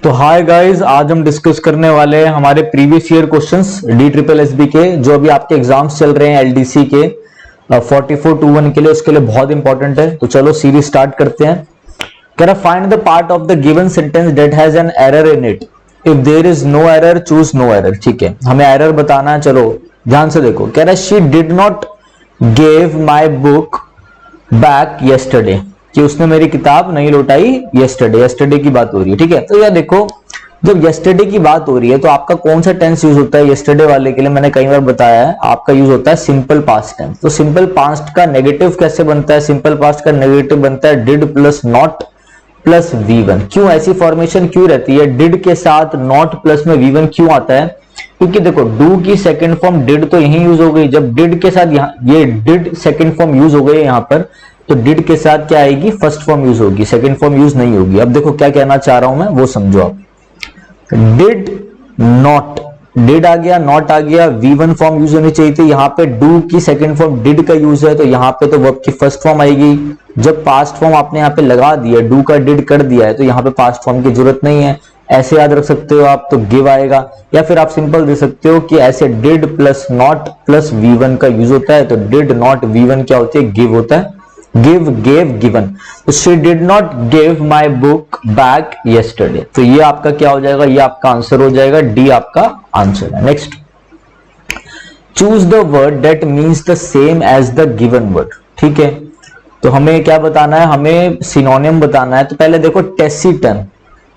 तो hi guys, आज हम डिस्कस करने वाले हैं हमारे प्रीवियस ईयर क्वेश्चंस DSSB के, जो अभी आपके एग्जाम्स चल रहे हैं LDC के 4421 के लिए, उसके लिए बहुत इंपॉर्टेंट है। तो चलो सीरीज स्टार्ट करते हैं। कह रहा find the part of the given sentence that has an error in it, if there is no error choose no error. ठीक है, हमें एरर बताना है। चलो ध्यान से देखो, कह रहा she did not give my book back yesterday, कि उसने मेरी किताब नहीं लौटाई येस्टरडे की बात हो रही है। ठीक है, तो यार देखो, जब येस्टरडे की बात हो रही है तो आपका कौन सा टेंस यूज होता है येस्टरडे वाले के लिए? मैंने कई बार बताया है, आपका यूज होता है सिंपल पास्ट टेंस। तो सिंपल पास्ट का नेगेटिव कैसे बनता है? सिंपल पास्ट का नेगेटिव बनता है did plus not plus V1। क्यों ऐसी फॉर्मेशन क्यों रहती है? डिड के साथ नॉट प्लस में V1 क्यों आता है? क्योंकि देखो, डू की सेकंड फॉर्म डिड तो यही यूज हो गई। जब डिड के साथ ये डिड सेकंड फॉर्म यूज हो गई यहां पर, तो डिड के साथ क्या आएगी? फर्स्ट फॉर्म यूज होगी, सेकंड फॉर्म यूज नहीं होगी। अब देखो क्या कहना चाह रहा हूं मैं, वो समझो आप। डिड नॉट, डिड आ गया, नॉट आ गया, V1 फॉर्म यूज होनी चाहिए थी। यहाँ पे डू की सेकंड फॉर्म डिड का यूज है, तो यहाँ पे तो वर्ब की फर्स्ट फॉर्म आएगी। जब पास्ट फॉर्म आपने यहाँ पे लगा दिया, डू का डिड कर दिया है, तो यहाँ पे पास्ट फॉर्म की जरूरत नहीं है। ऐसे याद रख सकते हो आप, तो गिव आएगा, या फिर आप सिंपल दे सकते हो कि ऐसे did plus not plus V1 का यूज होता है। तो डिड नॉट V1 क्या होती है? गिव होता है। Give, gave, given. तो she did not give my book back yesterday. तो ये आपका क्या हो जाएगा? ये आपका आंसर हो जाएगा, डी आपका आंसर है। Next, choose the word that means the same as the given word. ठीक है, तो हमें क्या बताना है? हमें सिनोनिम बताना है। तो पहले देखो, टेसिटन,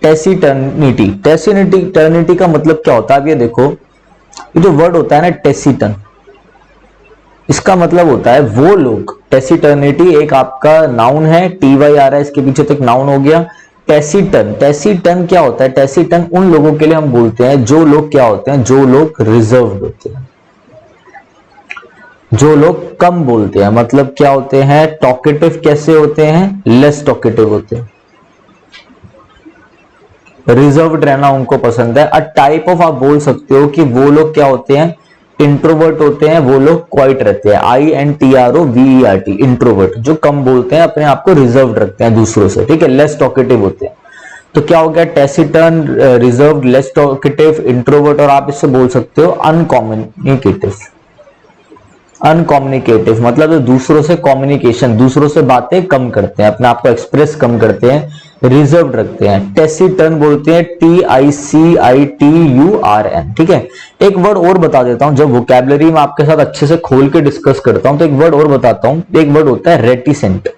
टेसिटर्निटी, टेसिटर्निटी का मतलब क्या होता है? अब ये देखो, ये जो वर्ड होता है ना टेसिटन, इसका मतलब होता है वो लोग। टेसिटर्निटी एक आपका नाउन है, TY आ रहा है इसके पीछे, तक नाउन हो गया। टेसिटन, टेसिटन क्या होता है? टेसिटन उन लोगों के लिए हम बोलते हैं जो लोग क्या होते हैं? जो लोग रिजर्व्ड होते हैं, जो लोग कम बोलते हैं। मतलब क्या होते हैं? टॉकेटिव कैसे होते हैं? लेस टॉकेटिव होते हैं, रिजर्व्ड रहना उनको पसंद है। अ टाइप ऑफ, आप बोल सकते हो कि वो लोग क्या होते हैं? इंट्रोवर्ट होते हैं, वो लोग क्वाइट रहते हैं। INTROVERT, इंट्रोवर्ट, जो कम बोलते हैं, अपने आप को रिजर्व्ड रखते हैं दूसरों से। ठीक है, लेस टॉकेटिव होते हैं। तो क्या हो गया? Taciturn, reserved, less talkative, introvert, और आप इससे बोल सकते हो अनकम्युनिकेटिव। अनकम्युनिकेटिव मतलब दूसरों से कम्युनिकेशन, दूसरों से बातें कम करते हैं, अपने आप को एक्सप्रेस कम करते हैं, रिजर्व रखते हैं। टेसिटर्न बोलते हैं TICITURN। ठीक है, एक वर्ड और बता देता हूं, जब वोकैबुलरी में आपके साथ अच्छे से खोल के डिस्कस करता हूं तो एक वर्ड और बताता हूं। एक वर्ड होता है रेटिसेंट,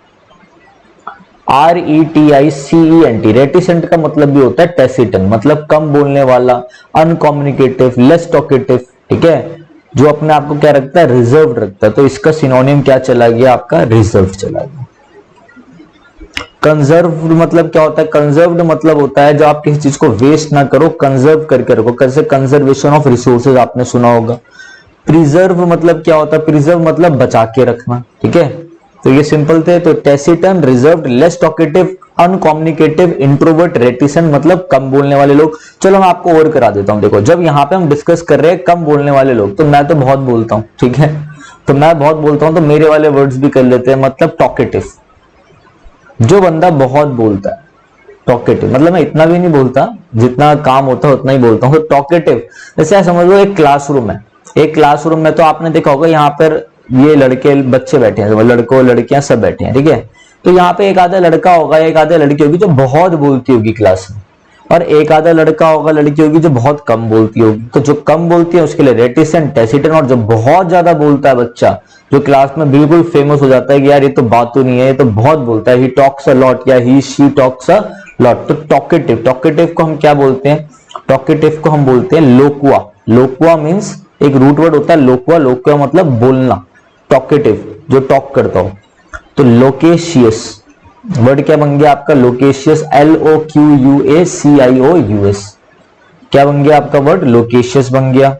RETICENT। रेटिसेंट का मतलब भी होता है टेसिटन, मतलब कम बोलने वाला, अनकम्युनिकेटिव, लेस टॉकेटिव। ठीक है, जो अपने आप को क्या रखता है? रिजर्व रखता है। तो इसका सिनोनिम क्या चला गया? आपका रिजर्व चला गया। कंजर्व मतलब क्या होता है? कंजर्व्ड मतलब होता है जो आप किसी चीज को वेस्ट ना करो, कंजर्व करके रखो। कैसे? कंजर्वेशन ऑफ रिसोर्सेज आपने सुना होगा। प्रिजर्व मतलब क्या होता है? प्रिजर्व मतलब बचा के रखना। ठीक है, तो ये सिंपल थे। तो taciturn, reserved, less talkative, uncommunicative, introvert, reticent मतलब कम बोलने वाले लोग। चलो मैं आपको और करा देता हूं। देखो, जब यहाँ पे हम डिस्कस कर रहे हैं कम बोलने वाले लोग, तो मैं तो बहुत बोलता हूं। ठीक है, तो मैं बहुत बोलता हूं, तो मेरे वाले वर्ड्स भी कर लेते हैं। मतलब टॉकेटिव, जो बंदा बहुत बोलता है, टॉकेटिव। मतलब मैं इतना भी नहीं बोलता, जितना काम होता है उतना ही बोलता हूँ। तो टॉकेटिव, जैसे समझ लो एक क्लासरूम है। एक क्लासरूम में तो आपने देखा होगा, यहाँ पर ये लड़के बच्चे बैठे हैं, लड़कों लड़कियां सब बैठे हैं। ठीक है, तो यहाँ पे एक आधा लड़का होगा, एक आधा लड़की होगी जो बहुत बोलती होगी क्लास में, और एक आधा लड़का होगा, लड़की होगी जो बहुत कम बोलती होगी। तो जो कम बोलती है उसके लिए रेटिसेंट, टेसिटन, और जो बहुत ज्यादा बोलता है बच्चा, जो क्लास में बिल्कुल फेमस हो जाता है कि यार ये तो बात नहीं है, ये तो बहुत बोलता है, ही टॉक्स अ लॉट या ही शी टॉक्स अ लॉट। तो टॉकेटिव, टॉकेटिव को हम क्या बोलते हैं? टॉकेटिव को हम बोलते हैं लोकुआ। लोकुआ मीन्स एक रूट वर्ड होता है लोकुआ। लोकुआ मतलब बोलना, टॉकेटिव जो टॉक करता हो। तो लोकेशियस वर्ड क्या बन गया आपका? Loquacious, LOQUACIOUS। क्या बन गया आपका वर्ड? लोकेशियस बन गया।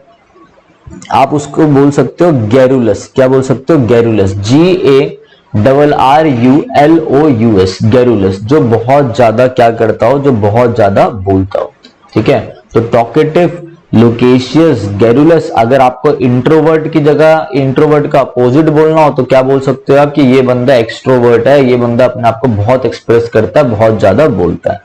आप उसको बोल सकते हो गैरुलस। क्या बोल सकते हो? गैरुलस, GARRULOUS, गैरुलस, जो बहुत ज्यादा क्या करता हो? जो बहुत ज्यादा बोलता हो। ठीक है, तो टॉकेटिव, लोकेशियस, गैरुलस। अगर आपको इंट्रोवर्ट की जगह इंट्रोवर्ट का अपोजिट बोलना हो तो क्या बोल सकते हो आप? कि ये बंदा एक्सट्रोवर्ट है, ये बंदा अपने आप को बहुत एक्सप्रेस करता है, बहुत ज्यादा बोलता है।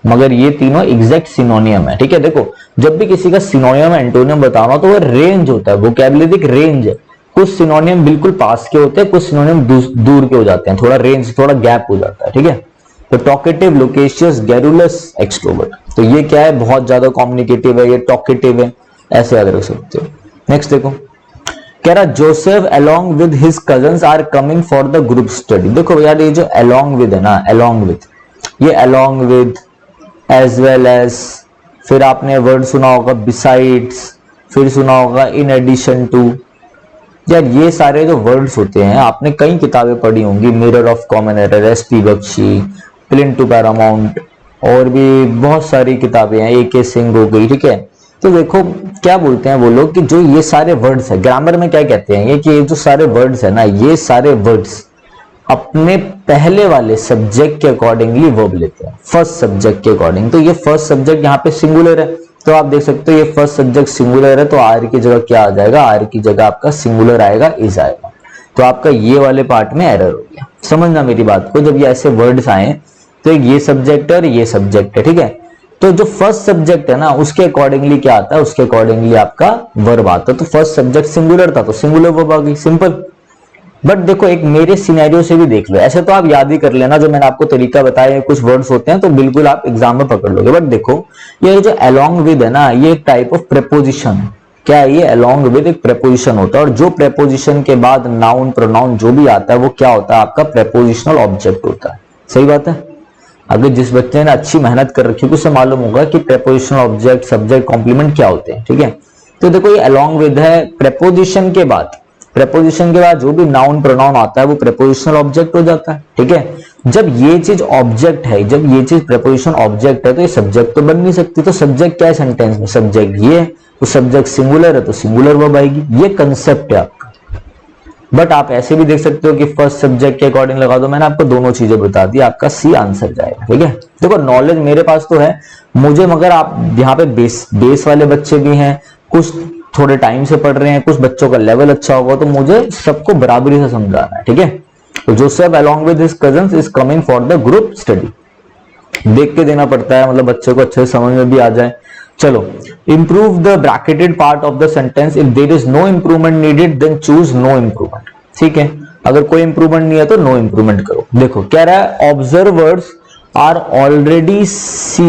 मगर ये तीनों एग्जैक्ट सिनोनियम है। ठीक है, देखो जब भी किसी का सिनोनियम एंटोनियम बताना तो वो रेंज होता है, वोकैबुलरी एक रेंज है। कुछ सिनोनियम बिल्कुल पास के होते हैं, कुछ सिनोनियम दूर के हो जाते हैं, थोड़ा रेंज थोड़ा गैप हो जाता है। ठीक है, तो टॉकेटिव, लोकेशियस, गैरुलस, एक्सट्रोवर्ट, तो ये क्या है, बहुत ज्यादा कम्युनिकेटिव है, ये टॉकेटिव है, ऐसे याद रख सकते हो। नेक्स्ट देखो, कह रहा Joseph along with his cousins are coming for the group study. देखो यार ये जो अलोंग विद है ना, अलोंग विद, ये along with, as well as, फिर आपने वर्ड सुना होगा बिसाइड्स, फिर सुना होगा इन एडिशन टू। यार ये सारे जो वर्ड्स होते हैं आपने कई किताबें पढ़ी होंगी, mirror of common error, S P. Bakshi, plinth to paramount, और भी बहुत सारी किताबें हैं, ए.के. सिंह हो गई। ठीक है, तो देखो क्या बोलते हैं वो लोग कि जो ये सारे वर्ड्स है, ग्रामर में क्या कहते हैं ये, कि ये जो सारे वर्ड्स है ना, ये सारे वर्ड्स अपने पहले वाले सब्जेक्ट के अकॉर्डिंगली वर्ब लेते हैं, फर्स्ट सब्जेक्ट के अकॉर्डिंग। तो ये फर्स्ट सब्जेक्ट यहाँ पे सिंगुलर है, तो आप देख सकते हो ये फर्स्ट सब्जेक्ट सिंगुलर है, तो आर की जगह क्या आ जाएगा, आर की जगह आपका सिंगुलर आएगा, इज आएगा। तो आपका ये वाले पार्ट में एरर हो गया। समझना मेरी बात को, जब ये ऐसे वर्ड्स आए तो एक ये सब्जेक्ट है और ये सब्जेक्ट है। ठीक है, तो जो फर्स्ट सब्जेक्ट है ना उसके अकॉर्डिंगली क्या आता है, उसके अकॉर्डिंगली आपका वर्ब आता है। तो फर्स्ट सब्जेक्ट सिंगुलर था तो सिंगुलर वर्ब आ गई, सिंपल। बट देखो एक मेरे सिनेरियो से भी देख लो, ऐसे तो आप याद ही कर लेना, जो मैंने आपको तरीका बताया, कुछ वर्ड्स होते हैं तो बिल्कुल आप एग्जाम में पकड़ लोगे। बट देखो ये जो अलोंग विद है ना, ये एक टाइप ऑफ प्रेपोजिशन है। क्या है ये, अलोंग विद एक प्रेपोजिशन होता है, और जो प्रेपोजिशन के बाद नाउन प्रोनाउन जो भी आता है वो क्या होता है, आपका प्रेपोजिशनल ऑब्जेक्ट होता है। सही बात है, अगर जिस बच्चे ने अच्छी मेहनत कर रखी है उसे मालूम होगा कि प्रेपोजिशनल ऑब्जेक्ट, सब्जेक्ट, कॉम्प्लीमेंट क्या होते हैं। ठीक है, तो देखो ये अलोंग विद है, प्रेपोजिशन के बाद, प्रेपोजिशन के बाद जो भी नाउन प्रोनाउन आता है वो प्रेपोजिशनल ऑब्जेक्ट हो जाता है। ठीक है, जब ये चीज ऑब्जेक्ट है, जब ये चीज प्रेपोजिशन ऑब्जेक्ट है तो ये सब्जेक्ट तो बन नहीं सकती। तो सब्जेक्ट क्या है सेंटेंस में, सब्जेक्ट ये है, तो सब्जेक्ट सिंगुलर है तो सिंगुलर वर्ब आएगी। ये कंसेप्ट है आपका। बट आप ऐसे भी देख सकते हो कि फर्स्ट सब्जेक्ट के अकॉर्डिंग लगा दो, मैंने आपको दोनों चीजें बता दी, आपका सी आंसर जाएगा। ठीक है, देखो नॉलेज मेरे पास तो है मुझे, मगर आप यहाँ पे बेस वाले बच्चे भी हैं, कुछ थोड़े टाइम से पढ़ रहे हैं, कुछ बच्चों का लेवल अच्छा होगा, तो मुझे सबको बराबरी से समझाना है। ठीक है, तो Joseph along with his cousins is coming for the group study, देख के देना पड़ता है, मतलब बच्चे को अच्छे से समझ में भी आ जाए। चलो, improve the bracketed part of the sentence, if there is no improvement needed then choose no improvement. ठीक है, अगर कोई इंप्रूवमेंट नहीं है तो नो इंप्रूवमेंट करो। देखो कह रहा है observers are already see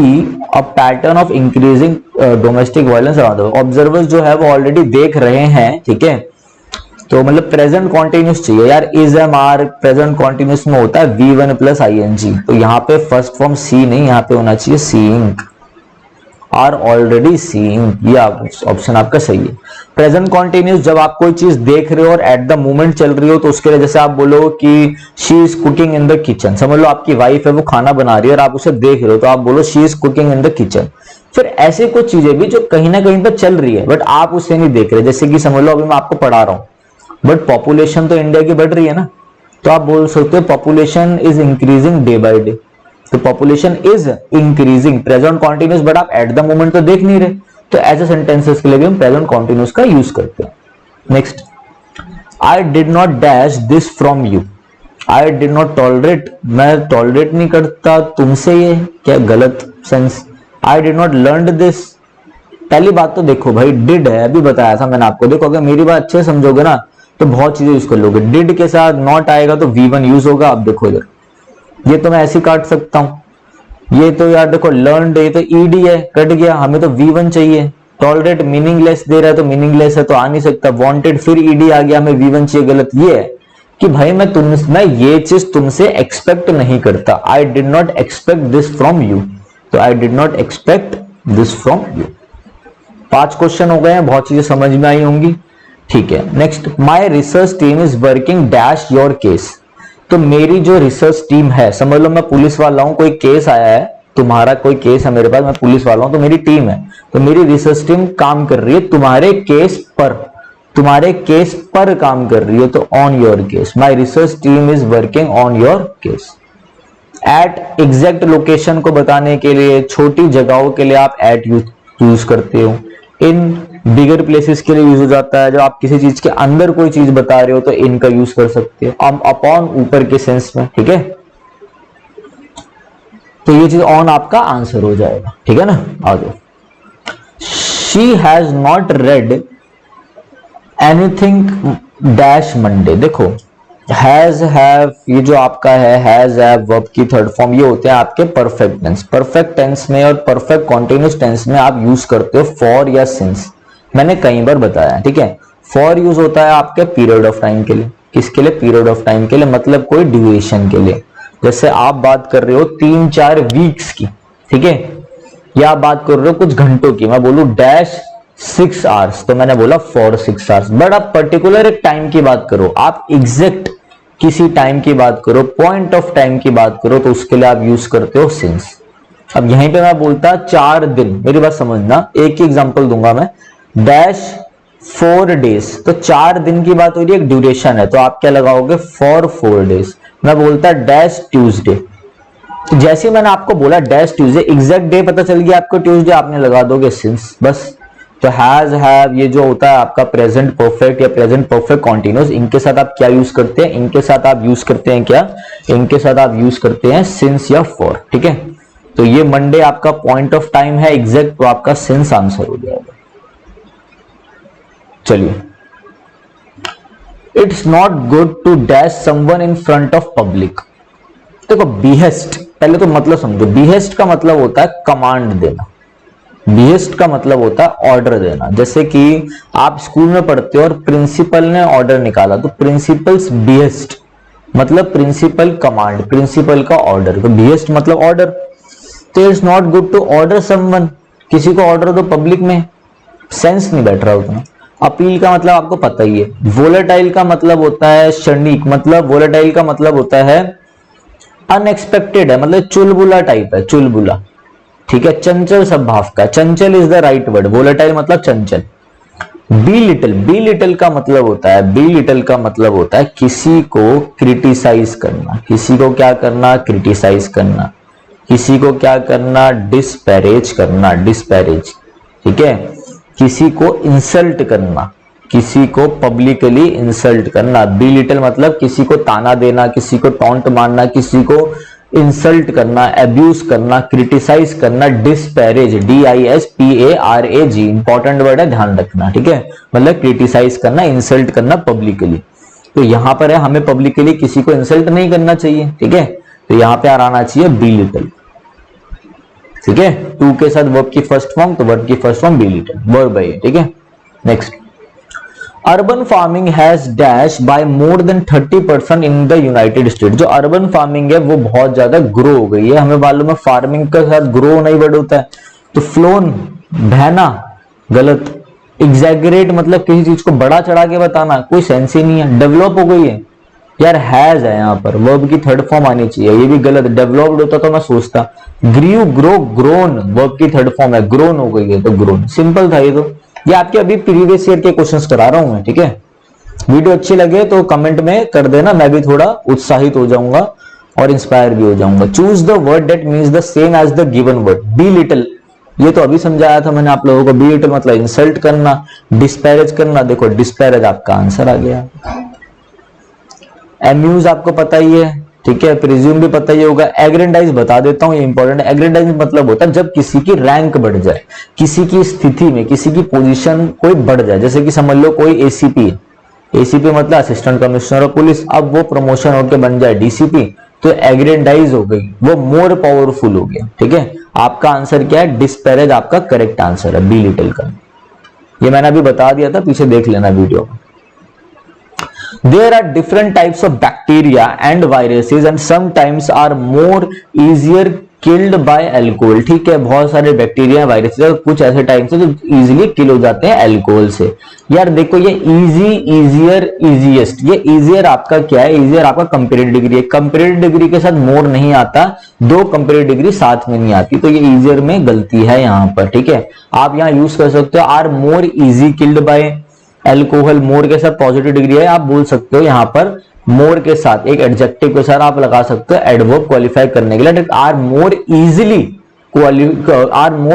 a pattern of increasing domestic violence around the world. Observers जो है वो ऑलरेडी देख रहे हैं। ठीक है, तो मतलब प्रेजेंट कॉन्टिन्यूस चाहिए यार, is am are present continuous में होता है V1 प्लस ING, तो यहाँ पे फर्स्ट फॉर्म सी नहीं, यहाँ पे होना चाहिए सीइंग, आर ऑलरेडी सीइंग, ये ऑप्शन आपका सही है। प्रेजेंट कॉन्टिन्यूस जब आप कोई चीज देख रहे हो और एट द मोमेंट चल रही हो, तो उसके लिए जैसे आप बोलो कि she is cooking in the kitchen, समझ लो आपकी वाइफ है वो खाना बना रही है और आप उसे देख रहे हो, तो आप बोलो she is cooking in the kitchen. फिर ऐसे कुछ चीजें भी जो कहीं ना कहीं पर चल रही है बट आप उसे नहीं देख रहे, जैसे कि समझ लो अभी मैं आपको पढ़ा रहा हूँ बट पॉपुलेशन तो इंडिया की बढ़ रही है ना, तो आप बोल सकते हो population is increasing day by day. तो population is increasing present continuous, but आप एट द मोमेंट तो देख नहीं रहे, तो ऐसे सेंटेंसेस के लिए भी हम प्रेजेंट कॉन्टिन्यूस का यूज करते हैं। Next, I did not dash this from you, I did not tolerate, मैं टॉलरेट नहीं करता तुमसे, ये क्या गलत sense. I did not learn this, पहली बात तो देखो भाई डिड है, अभी बताया था मैंने आपको, देखो अगर मेरी बात अच्छे से समझोगे ना तो बहुत चीजें यूज कर लोगे। डिड के साथ नॉट आएगा तो V1 यूज होगा। अब देखो इधर, ये तो मैं ऐसे काट सकता हूं, ये तो यार देखो लर्नड, ये तो ED है, कट गया, हमें तो V1 चाहिए। टॉलरेट मीनिंगलेस दे रहा है तो मीनिंगलेस है तो आ नहीं सकता, वांटेड फिर ED आ गया, हमें V1 चाहिए, गलत। ये है कि भाई मैं ये चीज तुमसे एक्सपेक्ट नहीं करता, I did not expect this from you, तो I did not expect this from you. 5 question हो गए हैं, बहुत चीजें समझ में आई होंगी। ठीक है, next, my research team is working dash your case, तो मेरी जो रिसर्च टीम है, समझ लो मैं पुलिस वाला हूं, कोई केस आया है, तुम्हारा कोई केस है मेरे पास, मैं पुलिस वाला हूं, तो मेरी टीम है, तो मेरी रिसर्च टीम काम कर रही है तुम्हारे केस पर, तुम्हारे केस पर काम कर रही है, तो on your case, my research team is working on your case. At exact location को बताने के लिए, छोटी जगहों के लिए आप एट यूज करते हो। इन बिगर प्लेसेस के लिए यूज हो जाता है, जब आप किसी चीज के अंदर कोई चीज बता रहे हो तो इन का यूज कर सकते हो। अब अपॉन ऊपर के सेंस में, ठीक है। तो ये चीज ऑन आपका आंसर हो जाएगा, ठीक है ना। आगे, she has not red anything dash Monday. देखो हैज, हैव, ये जो आपका है हैज, हैव, वर्ब की थर्ड फॉर्म, ये होते हैं आपके परफेक्ट टेंस। परफेक्ट टेंस में और परफेक्ट कॉन्टिन्यूस टेंस में आप यूज करते हो फॉर या सिंस, मैंने कई बार बताया, ठीक है। फॉर यूज होता है आपके पीरियड ऑफ टाइम के लिए, किसके लिए, पीरियड ऑफ टाइम के लिए, मतलब कोई ड्यूरेशन के लिए। जैसे आप बात कर रहे हो 3-4 वीक्स की, ठीक है, या आप बात कर रहे हो कुछ घंटों की, मैं बोलूं डैश 6 आवर्स, तो मैंने बोला फॉर 6 आवर्स। बट आप पर्टिकुलर एक टाइम की बात करो, आप एग्जैक्ट किसी टाइम की बात करो, पॉइंट ऑफ टाइम की बात करो, तो उसके लिए आप यूज करते हो सिंस। अब यहीं पे मैं बोलता 4 दिन, मेरी बात समझना, एक ही एग्जांपल दूंगा मैं, डैश 4 डेज, तो 4 दिन की बात हो रही है, एक ड्यूरेशन है, तो आप क्या लगाओगे, फॉर 4 डेज। मैं बोलता डैश ट्यूसडे, तो जैसे मैंने आपको बोला डैश ट्यूसडे, एग्जैक्ट डे पता चल गया आपको ट्यूसडे, आपने लगा दोगे सिंस, बस। तो हैज, हैव, ये जो होता है आपका प्रेजेंट परफेक्ट या प्रेजेंट परफेक्ट कॉन्टिन्यूस, इनके साथ आप क्या यूज करते हैं, इनके साथ आप यूज करते हैं क्या, इनके साथ आप यूज करते हैं सिंस या फॉर, ठीक है। तो ये मंडे आपका पॉइंट ऑफ टाइम है एग्जैक्ट, तो आपका सिंस आंसर हो जाएगा। चलिए, it's not good to dash someone in front of public. देखो बिहेस्ट, पहले तो मतलब समझो, बिहेस्ट का मतलब होता है कमांड देना, बिहेस्ट का मतलब होता है ऑर्डर देना। जैसे कि आप स्कूल में पढ़ते हो और प्रिंसिपल ने ऑर्डर निकाला, तो प्रिंसिपल्स बिहेस्ट मतलब प्रिंसिपल कमांड, प्रिंसिपल का ऑर्डर, तो बिहेस्ट मतलब ऑर्डर। तो it's not good to order someone, किसी को ऑर्डर दो पब्लिक में, सेंस नहीं बैठ रहा उतना। अपील का मतलब आपको पता ही है। वोलेटाइल का मतलब होता है क्षणिक, मतलब वोलेटाइल का मतलब होता है अनएक्सपेक्टेड है, मतलब चुलबुला टाइप है, चुलबुला, ठीक है। चंचल स्वभाव का, चंचल is the right word, volatile मतलब चंचल। बी लिटिल, बी लिटिल का मतलब होता है, बी लिटिल का मतलब होता है किसी को क्रिटिसाइज करना, किसी को क्या करना, क्रिटिसाइज करना, किसी को क्या करना, डिस्पैरेज करना, डिस्पैरेज, ठीक है। किसी को इंसल्ट करना, किसी को पब्लिकली इंसल्ट करना। बी लिटिल मतलब किसी को ताना देना, किसी को टॉन्ट मारना, किसी को इंसल्ट करना, एब्यूज करना, क्रिटिसाइज करना, डिस्पैरेज, DISPARAG, इंपॉर्टेंट वर्ड है, ध्यान रखना, ठीक है। मतलब क्रिटिसाइज करना, इंसल्ट करना पब्लिकली। तो यहां पर है हमें पब्लिकली किसी को इंसल्ट नहीं करना चाहिए, ठीक है। तो यहां पे आना चाहिए बी लिटिल, ठीक है। टू के साथ वर्ब की फर्स्ट फॉर्म, तो वर्ब की first form be little, verb है, ठीक है। Next, urban farming has dash by more than 30% in the United state. जो अर्बन फार्मिंग है वो बहुत ज्यादा ग्रो हो गई है, हमें मालूम है फार्मिंग के साथ ग्रो होना ही वर्ड होता है। तो फ्लोन, बहना, गलत। एग्जैगरेट मतलब किसी चीज को बड़ा चढ़ा के बताना, कोई सेंस ही नहीं है। डेवलप हो गई है यार, हैज है यहाँ पर, वर्ब की थर्ड फॉर्म आनी चाहिए, ये भी गलत। डेवलप्ड होता तो मैं सोचता, ग्रीव, ग्रो, ग्रोन, वर्ब की थर्ड फॉर्म है, ग्रोन हो गई है तो ग्रोन, सिंपल था ये तो। ये आपके अभी प्रीवियस ईयर के क्वेश्चंस करा रहा हूं मैं, ठीक है। वीडियो अच्छी लगे तो कमेंट में कर देना, मैं भी थोड़ा उत्साहित हो जाऊंगा और इंस्पायर भी हो जाऊंगा। Choose the word that means the same as the given word. Belittle, ये तो अभी समझाया था मैंने आप लोगों को। बी लिटिल मतलब इंसल्ट करना, डिस्पैरेज करना, देखो डिस्पैरेज आपका आंसर आ गया। एम्यूज आपको पता ही है, ठीक है। प्रिज्यूम भी पता ही होगा। एग्रेंडाइज बता देता हूं, ये इंपॉर्टेंट है। एग्रेंडाइज मतलब होता है जब किसी की रैंक बढ़ जाए, किसी की स्थिति में, किसी की पोजीशन कोई बढ़ जाए। जैसे कि समझ लो कोई एसीपी है, एसीपी मतलब असिस्टेंट कमिश्नर ऑफ पुलिस, अब वो प्रमोशन होकर बन जाए डीसीपी, तो एग्रेंडाइज हो गई, वो मोर पावरफुल हो गया, ठीक है। आपका आंसर क्या है, डिस्पैरेज आपका करेक्ट आंसर है, बी लिटिल का। ये मैंने अभी बता दिया था, पीछे देख लेना video. There are different types of bacteria and viruses and sometimes are more easier killed by alcohol। ठीक है, बहुत सारे बैक्टीरिया वायरसेस कुछ ऐसे टाइप्स हैं जो इजीली किल हो जाते हैं अल्कोहल से। यार देखो ये इजी, इजियर, इजीएस्ट, ये इजियर आपका क्या है, इजियर आपका कंपेरेटिव डिग्री है। कंपेरेटिव डिग्री के साथ मोर नहीं आता, दो कंपेरेटिव डिग्री साथ में नहीं आती, तो ये इजियर में गलती है यहाँ पर, ठीक है। आप यहाँ यूज कर सकते हो are more easy killed by alcohol, more के साथ पॉजिटिव डिग्री है, आप बोल सकते हो यहाँ पर मोर के साथ एक एडजेक्टिव के साथ आप लगा सकते हो एडवर्ब क्वालिफाई करने के लिए, are more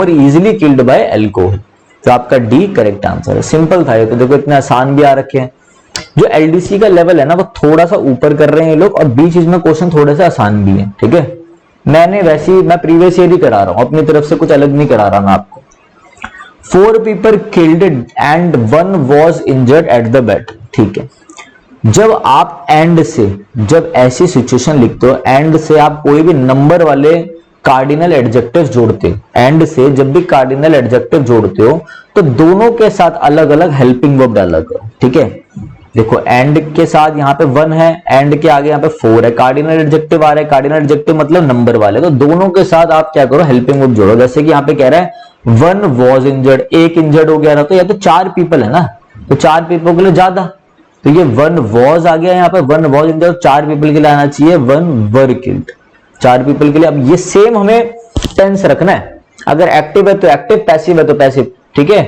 easily killed by alcohol. तो आपका डी करेक्ट आंसर है। सिंपल था ये तो, देखो इतने आसान भी आ रखे हैं। जो एलडीसी का लेवल है ना वो थोड़ा सा ऊपर कर रहे हैं ये लोग, और बीच में क्वेश्चन थोड़े से आसान भी है, ठीक है। मैं प्रीवियस ईयर ही करा रहा हूं, अपनी तरफ से कुछ अलग नहीं करा रहा मैं आपको। 4 people killed and 1 was injured at the battle, ठीक है। जब आप एंड से, जब ऐसी सिचुएशन लिखते हो, एंड से आप कोई भी नंबर वाले कार्डिनल एडजेक्टिव जोड़ते हो, एंड से जब भी कार्डिनल एडजेक्टिव जोड़ते हो तो दोनों के साथ अलग अलग हेल्पिंग वर्ब डाला करो, ठीक है। देखो एंड के साथ यहाँ पे 1 है, एंड के आगे यहाँ पे 4 है, कार्डिनल एडजेक्टिव आ रहा है, कार्डिनल एडजेक्टिव मतलब नंबर वाले, तो दोनों के साथ आप क्या करो, हेल्पिंग वर्ब जोड़ो। जैसे कि यहाँ पे कह रहा है 1 was injured, एक इंजर्ड हो गया ना, तो या तो 4 पीपल है ना, तो 4 पीपल के लिए ज्यादा, तो ये 1 was आ गया यहाँ पे, 1 was injured, 4 पीपल के लिए आना चाहिए 1 were killed, 4 पीपल के लिए। अब ये सेम हमें टेंस रखना है, अगर एक्टिव है तो एक्टिव, पैसिव है तो पैसिव, ठीक है।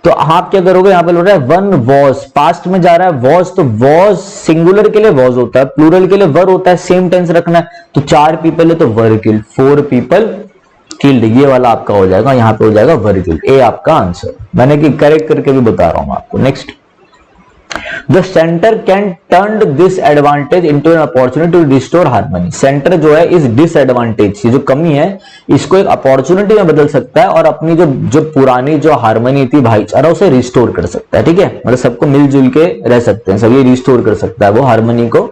तो आप क्या करोगे, यहाँ पे बोल रहा है 1 was, पास्ट में जा रहा है was, तो was सिंगुलर के लिए was होता है, प्लूरल के लिए वर होता है, सेम टेंस रखना है। तो 4 पीपल है तो वर किल्ड, 4 पीपल किल्ड, ये वाला आपका हो जाएगा, यहाँ पे हो जाएगा वर किल्ड, ए आपका आंसर। मैंने कि करेक्ट करके भी बता रहा हूं आपको। Next, The center can turn this advantage into an opportunity to restore harmony. Centre जो है इस डिसएडवांटेज, ये जो कमी है, इसको एक अपॉर्चुनिटी में बदल सकता है और अपनी जो पुरानी जो हार्मनी थी, भाईचारा, उसे रिस्टोर कर सकता है, ठीक है। मतलब सबको मिलजुल के रह सकते हैं, सब ये रिस्टोर कर सकता है वो हार्मनी को।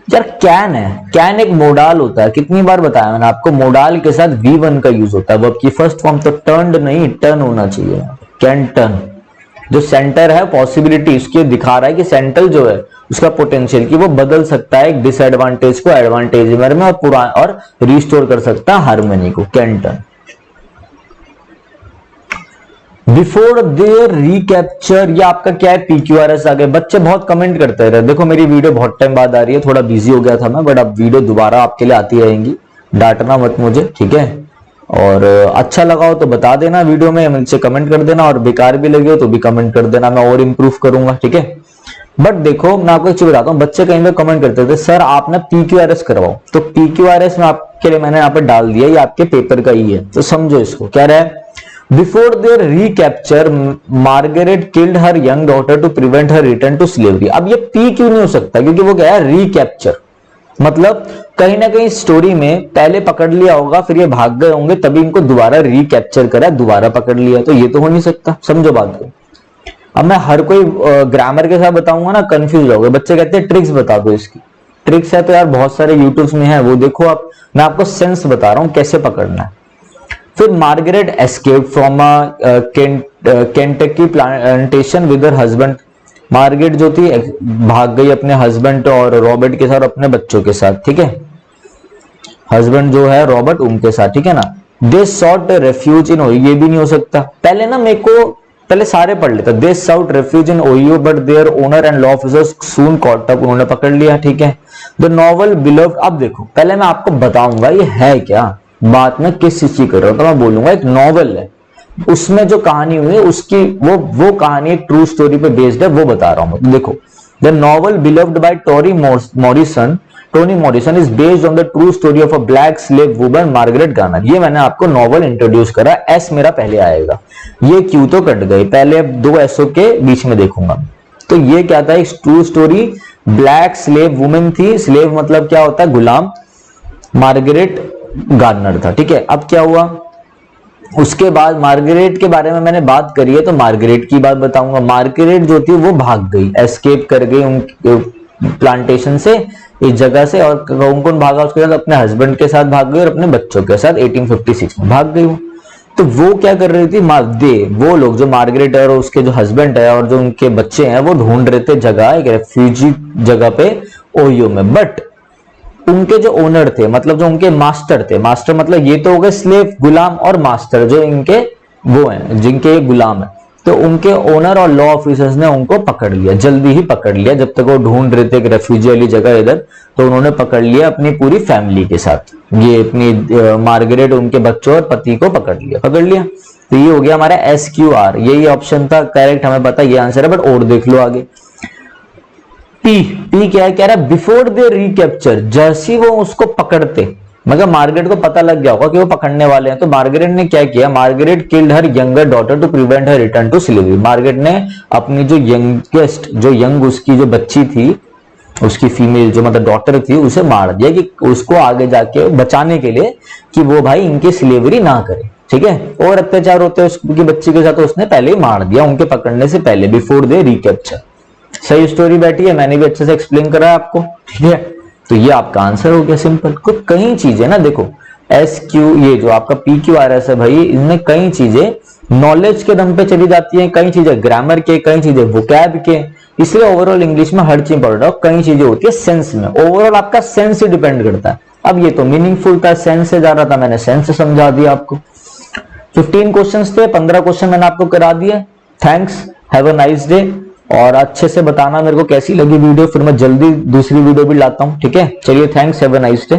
यार कैन है, कैन एक मोडाल होता है, कितनी बार बताया मैंने आपको, मोडाल के साथ V1 का यूज होता है, वर्ब की फर्स्ट फॉर्म, तो टर्न्ड नहीं टर्न होना चाहिए, कैन टर्न। जो सेंटर है पॉसिबिलिटी उसकी दिखा रहा है कि सेंटर जो है उसका पोटेंशियल कि वो बदल सकता है एक डिसएडवांटेज को एडवांटेज में और पुराना और रिस्टोर कर सकता है हार्मनी को, can turn. Before their recapture, ये आपका क्या है, PQRS आ गए। बच्चे बहुत कमेंट करते रहे, देखो मेरी वीडियो बहुत टाइम बाद आ रही है, थोड़ा बिजी हो गया था मैं, बट अब वीडियो दोबारा आपके लिए आती रहेंगी, डांटना मत मुझे, ठीक है। और अच्छा लगा हो तो बता देना वीडियो में, मुझसे कमेंट कर देना, और बेकार भी लगे हो तो भी कमेंट कर देना, मैं और इंप्रूव करूंगा, ठीक है। बट देखो मैं आपको एक चीज बताता हूँ, बच्चे कहीं पे कमेंट करते थे सर आप ना PQRS करवाओ, तो PQRS में आपके लिए मैंने यहाँ पे डाल दिया, ये आपके पेपर का ही है, तो समझो इसको। क्या रहा है, before their recapture Margaret killed her young daughter to prevent her return to slavery. अब ये पी क्यों नहीं हो सकता, क्योंकि वो क्या है, रिकैप्चर, मतलब कहीं ना कहीं स्टोरी में पहले पकड़ लिया होगा, फिर ये भाग गए होंगे, तभी इनको दोबारा रिकैप्चर करा, दोबारा पकड़ लिया, तो ये तो हो नहीं सकता, समझो बात को। अब मैं हर कोई ग्रामर के साथ बताऊंगा ना, कंफ्यूज होगे, बच्चे कहते हैं ट्रिक्स बता दो इसकी। ट्रिक्स है तो यार बहुत सारे यूट्यूब में है, वो देखो आप, मैं आपको सेंस बता रहा हूं कैसे पकड़ना है। फिर Margaret escape from Kentucky plantation with her husband. Margaret जो थी भाग गई अपने हस्बैंड और रॉबर्ट के साथ, अपने बच्चों के साथ, ठीक है। हस्बैंड जो है रॉबर्ट, उनके साथ, ठीक है ना। दे सॉट रेफ्यूज इन ओहियो, ये भी नहीं हो सकता। पहले ना मेरे को पहले सारे पढ़ लेता, they sought refuge in Ohio but their owner and law officers soon caught up, उन्होंने पकड़ लिया, ठीक है। द नॉवल बिलव्ड, अब देखो पहले मैं आपको बताऊंगा ये है क्या, बात में किस चीज की कर रहा हूं, तो मैं बोलूंगा एक नॉवल है, उसमें जो कहानी हुई है उसकी वो कहानी एक ट्रू स्टोरी पे बेस्ड है, वो बता रहा हूं। देखो, the novel Beloved by Toni Morrison is based on the true story of a black slave woman Margaret Garner. ये मैंने आपको नॉवल इंट्रोड्यूस करा, एस मेरा पहले आएगा, ये क्यू तो कट गई, पहले अब 2 एसओ के बीच में देखूंगा। तो ये क्या था, एक true story, black slave woman थी, स्लेव मतलब क्या होता है, गुलाम, मार्गरेट गार्नर था, ठीक है। अब क्या हुआ, उसके बाद मार्गरेट के बारे में मैंने बात करी है, तो मार्गरेट की बात बताऊंगा। मार्गरेट जो थी वो भाग गई, एस्केप कर गई उन प्लांटेशन से, इस जगह से, और कौन भागा उसके साथ, अपने हस्बैंड के साथ भाग गई और अपने बच्चों के साथ 1856 में भाग गई। तो वो क्या कर रही थी, वो लोग जो मार्गरेट है और उसके जो हस्बैंड है और जो उनके बच्चे हैं, वो ढूंढ रहे थे जगह, एक रेफ्यूजी जगह पे ओहियो में। बट उनके जो ओनर थे, मतलब जो उनके मास्टर थे, मास्टर मतलब ये तो हो गए स्लेव, गुलाम, और मास्टर जो इनके वो हैं, जिनके ये गुलाम है, तो उनके ओनर और लॉ ऑफिसर्स ने उनको पकड़ लिया, जल्दी ही पकड़ लिया, जब तक वो ढूंढ रहे थे एक रेफ्यूजी वाली जगह इधर, तो उन्होंने पकड़ लिया अपनी पूरी फैमिली के साथ, ये अपनी मार्गरेट, उनके बच्चों और पति को पकड़ लिया। तो ये हो गया हमारा SQR, यही ऑप्शन था करेक्ट, हमें पता ये आंसर है, बट और देख लो आगे। पी क्या है, कह रहा है बिफोर दे रिकैप्चर, जैसी वो उसको पकड़ते, मगर मार्गरेट को पता लग गया होगा कि वो पकड़ने वाले हैं, तो मार्गरेट ने क्या किया, Margaret killed her younger daughter to prevent her return to slavery. Margaret ने अपनी जो यंगेस्ट, जो यंग उसकी जो बच्ची थी, उसकी फीमेल जो मतलब डॉटर थी उसे मार दिया कि उसको आगे जाके बचाने के लिए कि वो भाई इनकी स्लेवरी ना करे, ठीक है। और अत्याचार होते हैं उसकी बच्ची के साथ, तो उसने पहले ही मार दिया उनके पकड़ने से पहले, बिफोर दे रिकैप्चर। सही स्टोरी बैठी है, मैंने भी अच्छे से एक्सप्लेन करा है आपको, ठीक है। तो ये आपका आंसर हो गया सिंपल। कुछ कई चीजें ना देखो, एस क्यू ये जो आपका पी क्यू आर एस है भाई, इनमें कई चीजें नॉलेज के दम पे चली जाती हैं, कई चीजें ग्रामर के, कई चीजें वोकैब के, इसलिए ओवरऑल इंग्लिश में हर चीज इंपॉर्टेंट है। कई चीजें होती है सेंस में, ओवरऑल आपका सेंस ही डिपेंड करता है। अब ये तो मीनिंगफुल था, सेंस से जा रहा था, मैंने सेंस से समझा दिया आपको। 15 क्वेश्चंस थे, 15 क्वेश्चन मैंने आपको करा दिए। Thanks, have a nice day. और अच्छे से बताना मेरे को कैसी लगी वीडियो, फिर मैं जल्दी दूसरी वीडियो भी लाता हूं, ठीक है। चलिए, thanks, have a nice day.